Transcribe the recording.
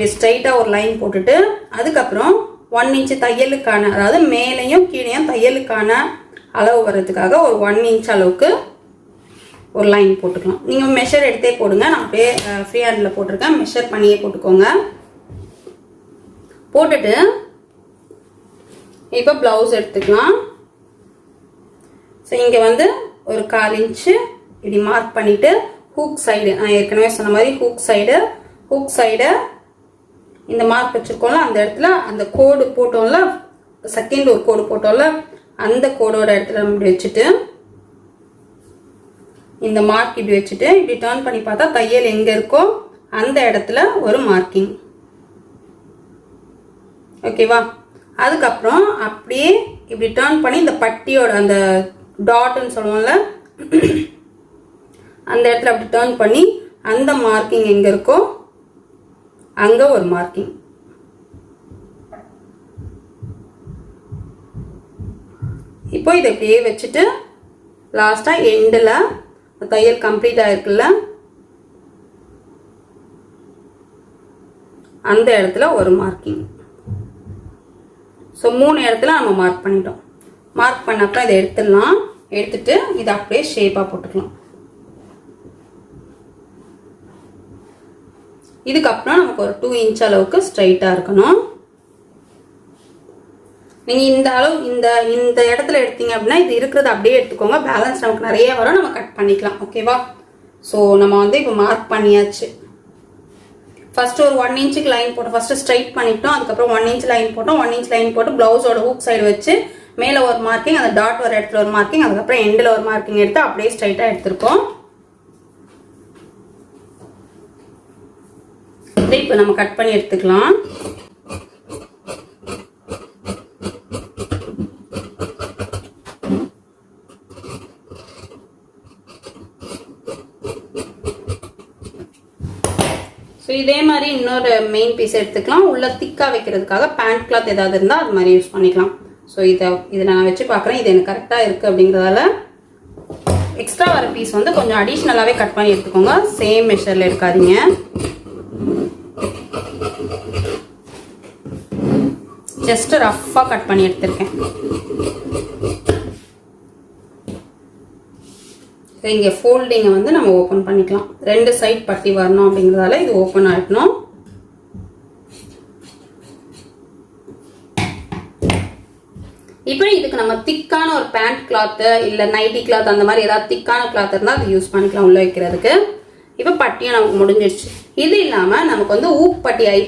ஸ்ட்ரைட்டாக ஒரு லைன் போட்டுட்டு அதுக்கப்புறம் 1 இன்ச் தையலுக்கான, அதாவது மேலேயும் கீழேயும் தையலுக்கான அளவு வர்றதுக்காக ஒரு 1 இன்ச் அளவுக்கு ஒரு லைன் போட்டுக்கலாம். நீங்கள் மெஷர் எடுத்தே போடுங்க, நான் அப்படியே ஃப்ரீ ஹேண்டில் போட்டிருக்கேன், மெஷர் பண்ணியே போட்டுக்கோங்க. போட்டுட்டு இப்போ ப்ளவுஸ் எடுத்துக்கலாம். ஸோ இங்கே வந்து ஒரு 1/4 இன்ச்சு இப்படி மார்க் பண்ணிவிட்டு ஹூக் சைடு, நான் ஏற்கனவே சொன்ன மாதிரி ஹூக் சைடை இந்த மார்க் வச்சுருக்கோம்ல அந்த இடத்துல அந்த கோடு போட்டோம்ல, செகண்ட் ஒரு கோடு போட்டோம்ல அந்த கோடோட இடத்துல இப்படி வச்சுட்டு இந்த மார்க் இப்படி வச்சுட்டு இப்படி டர்ன் பண்ணி பார்த்தா தையல் எங்கே இருக்கோ அந்த இடத்துல ஒரு மார்க்கிங். ஓகேவா? அதுக்கப்புறம் அப்படியே இப்படி டர்ன் பண்ணி இந்த பட்டியோட அந்த டாட்னு சொல்லுவோம்ல அந்த இடத்துல அப்படி டர்ன் பண்ணி அந்த மார்க்கிங் எங்கே இருக்கோ அங்கே ஒரு மார்க்கிங். இப்போ இதை இப்படியே வச்சுட்டு லாஸ்ட்டாக எண்டில் தையல் கம்ப்ளீட் ஆகிருக்குல்ல அந்த இடத்துல ஒரு மார்க்கிங். ஸோ 3 இடத்துல நம்ம மார்க் பண்ணிட்டோம். மார்க் பண்ண அப்புறம் இதை எடுத்துடலாம். எடுத்துட்டு இதை அப்படியே ஷேப்பாக போட்டுக்கலாம். இதுக்கப்புறம் நமக்கு ஒரு 2 இன்ச் அளவுக்கு ஸ்ட்ரைட்டாக இருக்கணும். நீங்கள் இந்த அளவு இந்த இடத்துல எடுத்தீங்க அப்படின்னா இது இருக்கிறது அப்படியே எடுத்துக்கோங்க. பேலன்ஸ் நமக்கு நிறைய வரும், நம்ம கட் பண்ணிக்கலாம். ஓகேவா? ஸோ நம்ம வந்து இப்போ மார்க் பண்ணியாச்சு. ஃபர்ஸ்ட் ஒரு 1 இன்ச்சுக்கு லைன் போட்டோம், ஃபர்ஸ்ட் ஸ்ட்ரைட் பண்ணிட்டோம், அதுக்கப்புறம் 1 இன்ச் லைன் போட்டோம். 1 இன்ச் லைன் போட்டு ப்ளவுஸோட ஹூக் சைடு வச்சு மேலே ஒரு மார்க்கிங், அந்த டாட் ஒரு இடத்துல ஒரு மார்க்கிங், அதுக்கப்புறம் எண்டில் ஒரு மார்க்கிங் எடுத்து அப்படியே ஸ்ட்ரைட்டாக எடுத்திருக்கோம். இப்போ நம்ம கட் பண்ணி எடுத்துக்கலாம். ஸோ இதே மாதிரி இன்னொரு மெயின் பீஸ் எடுத்துக்கலாம். உள்ள திக்காக வைக்கிறதுக்காக பேண்ட் கிளாத் ஏதாவது இருந்தால் அது மாதிரி யூஸ் பண்ணிக்கலாம். ஸோ இதை நான் வச்சு பார்க்குறேன், இது எனக்கு கரெக்டாக இருக்குது அப்படிங்கிறதால எக்ஸ்ட்ரா வர பீஸ் வந்து கொஞ்சம் அடிஷ்னலாகவே கட் பண்ணி எடுத்துக்கோங்க. சேம் மெஷரில் எடுக்காதீங்க. ஜஸ்ட் ரஃப்பாக கட் பண்ணி எடுத்திருக்கேன். இங்கே ஃபோல்டிங்கை வந்து நம்ம ஓப்பன் பண்ணிக்கலாம். 2 சைட் பட்டி வரணும் அப்படிங்கிறதால இது ஓப்பன் ஆகிடணும். இப்போ இதுக்கு நம்ம திக்கான ஒரு பேண்ட் கிளாத்து இல்லை நைட்டி கிளாத் அந்த மாதிரி ஏதாவது திக்கான கிளாத் இருந்தால் அது யூஸ் பண்ணிக்கலாம் உள்ள வைக்கிறதுக்கு. இப்போ பட்டியும் நமக்கு முடிஞ்சிடுச்சு. இது இல்லாமல் நமக்கு வந்து ஊக் பட்டி ஐ